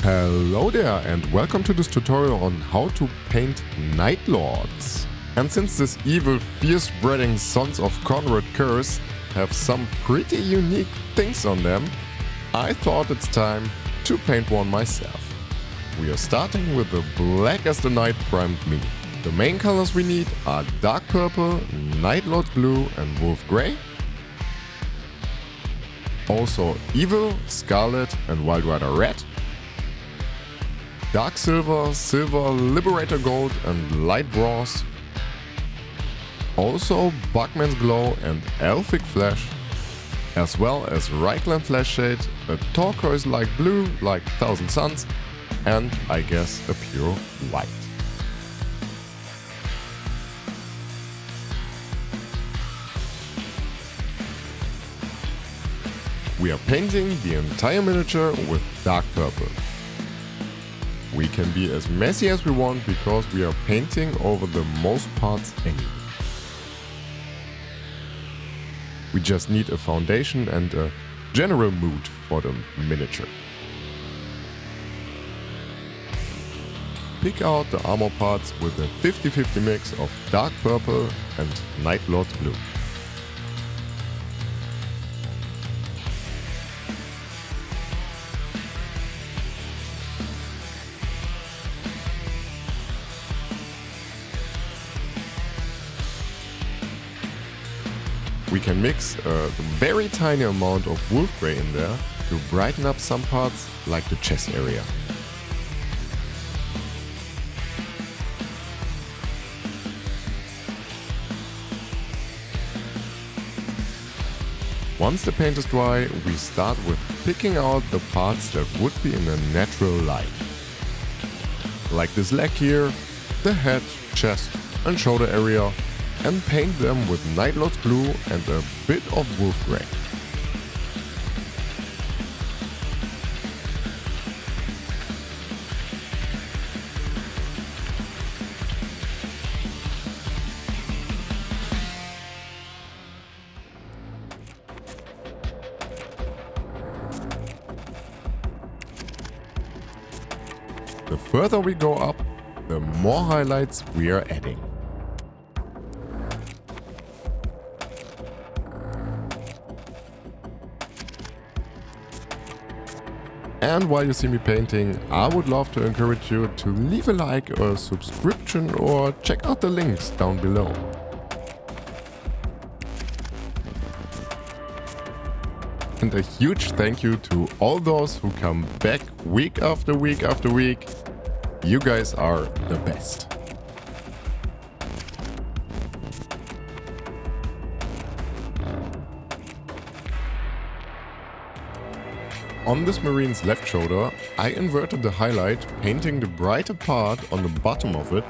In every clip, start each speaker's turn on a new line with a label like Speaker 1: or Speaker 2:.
Speaker 1: Hello there and welcome to this tutorial on how to paint Nightlords. And since this evil, fear-spreading sons of Conrad curse have some pretty unique things on them, I thought it's time to paint one myself. We are starting with the Black as the Night Primed Mini. The main colors we need are Dark Purple, Nightlord Blue and Wolf Grey. Also Evil, Scarlet and Wildrider Red. Dark Silver, Silver, Liberator Gold and Light Bronze. Also Bugman's Glow and Elfic Flesh. As well as Reichland Flesh Shade, a turquoise-like blue like Thousand Suns, and I guess a pure white. We are painting the entire miniature with dark purple. We can be as messy as we want because we are painting over the most parts anyway. We just need a foundation and a general mood for the miniature. Pick out the armor parts with a 50-50 mix of dark purple and Nightlord's blue. We can mix a very tiny amount of wolf grey in there to brighten up some parts like the chest area. Once the paint is dry, we start with picking out the parts that would be in a natural light. Like this leg here, the head, chest and shoulder area, and paint them with Nightlord's blue and a bit of wolf grey. The further we go up, the more highlights we are adding. And while you see me painting, I would love to encourage you to leave a like or a subscription or check out the links down below. And a huge thank you to all those who come back week after week after week. You guys are the best. On this Marine's left shoulder, I inverted the highlight, painting the brighter part on the bottom of it,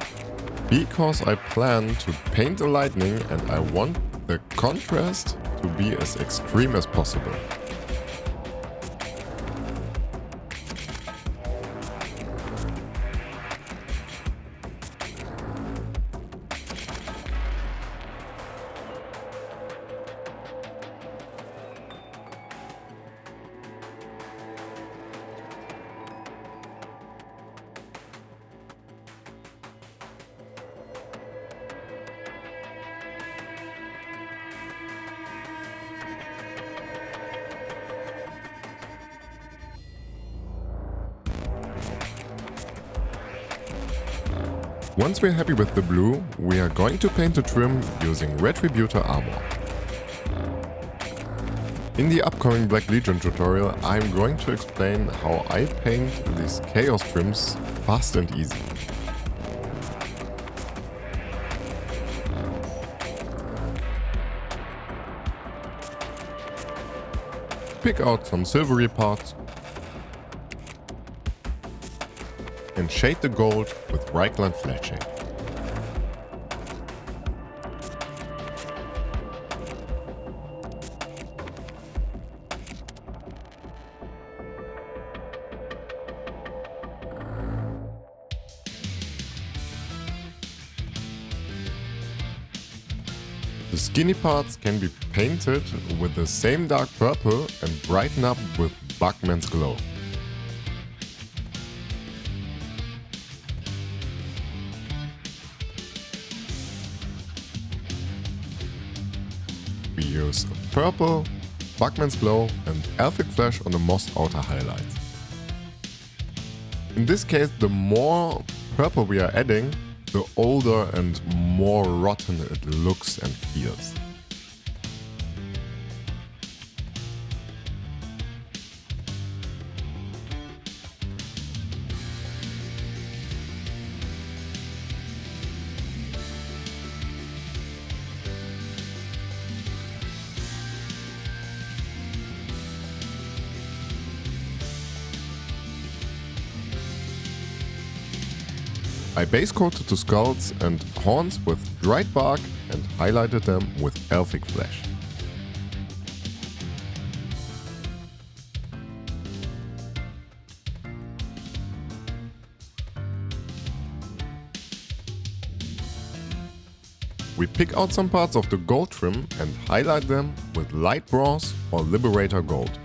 Speaker 1: because I plan to paint the lightning and I want the contrast to be as extreme as possible. Once we're happy with the blue, we are going to paint the trim using Retributor armor. In the upcoming Black Legion tutorial, I'm going to explain how I paint these chaos trims fast and easy. Pick out some silvery parts and shade the gold with Reichland Flesh Shade. The skinny parts can be painted with the same dark purple and brighten up with Bugman's Glow. we use purple, Bugman's Glow and Elfic Flash on the most outer highlights. In this case, the more purple we are adding, the older and more rotten it looks and feels. I base coated the skulls and horns with dried bark and highlighted them with Elfic Flash. We pick out some parts of the gold trim and highlight them with light bronze or Liberator gold.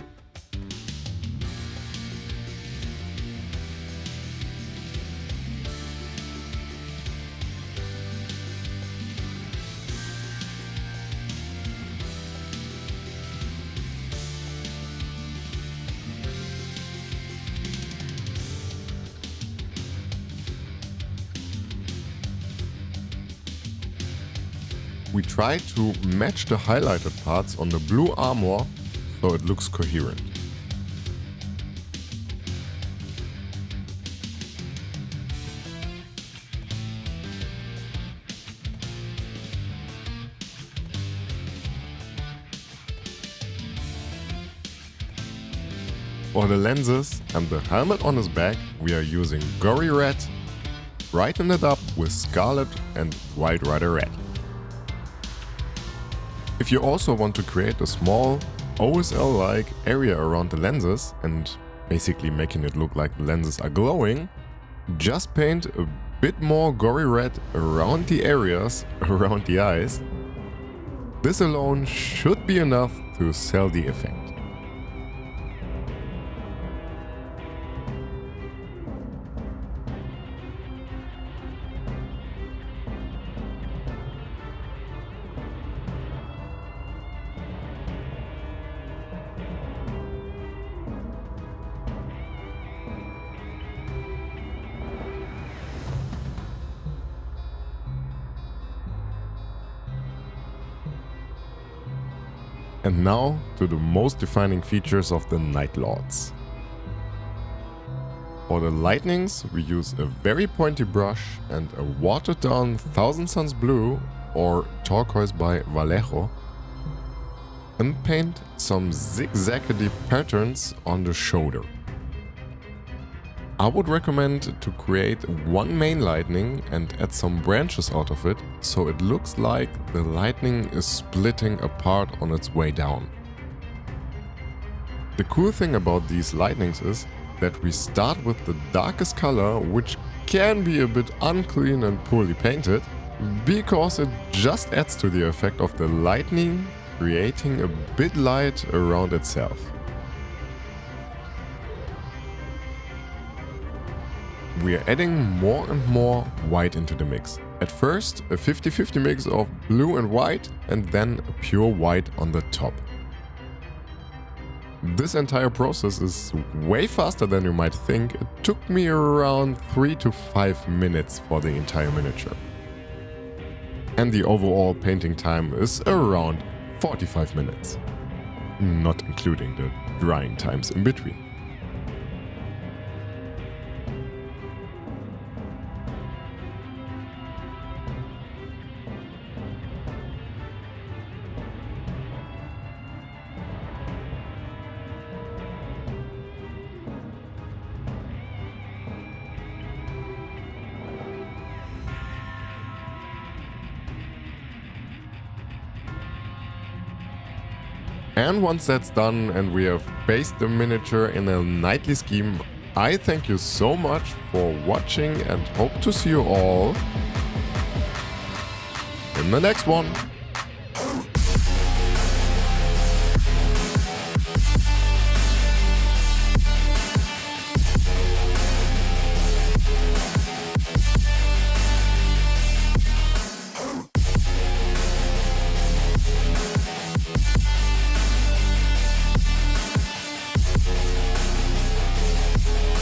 Speaker 1: We try to match the highlighted parts on the blue armor so it looks coherent. For the lenses and the helmet on his back, we are using Gory Red, brighten it up with Scarlet and Wildrider Red. If you also want to create a small OSL-like area around the lenses and basically making it look like the lenses are glowing, just paint a bit more gory red around the areas around the eyes. This alone should be enough to sell the effect. And now to the most defining features of the Nightlords. For the lightnings we use a very pointy brush and a watered down Thousand Suns blue or turquoise by Vallejo, and paint some zigzaggedy patterns on the shoulder. I would recommend to create one main lightning and add some branches out of it, so it looks like the lightning is splitting apart on its way down. The cool thing about these lightnings is that we start with the darkest color, which can be a bit unclean and poorly painted, because it just adds to the effect of the lightning, creating a bit light around itself. We are adding more and more white into the mix. At first a 50-50 mix of blue and white, and then a pure white on the top. This entire process is way faster than you might think. It took me around 3 to 5 minutes for the entire miniature. And the overall painting time is around 45 minutes, not including the drying times in between. And once that's done and we have based the miniature in a knightly scheme, I thank you so much for watching and hope to see you all in the next one.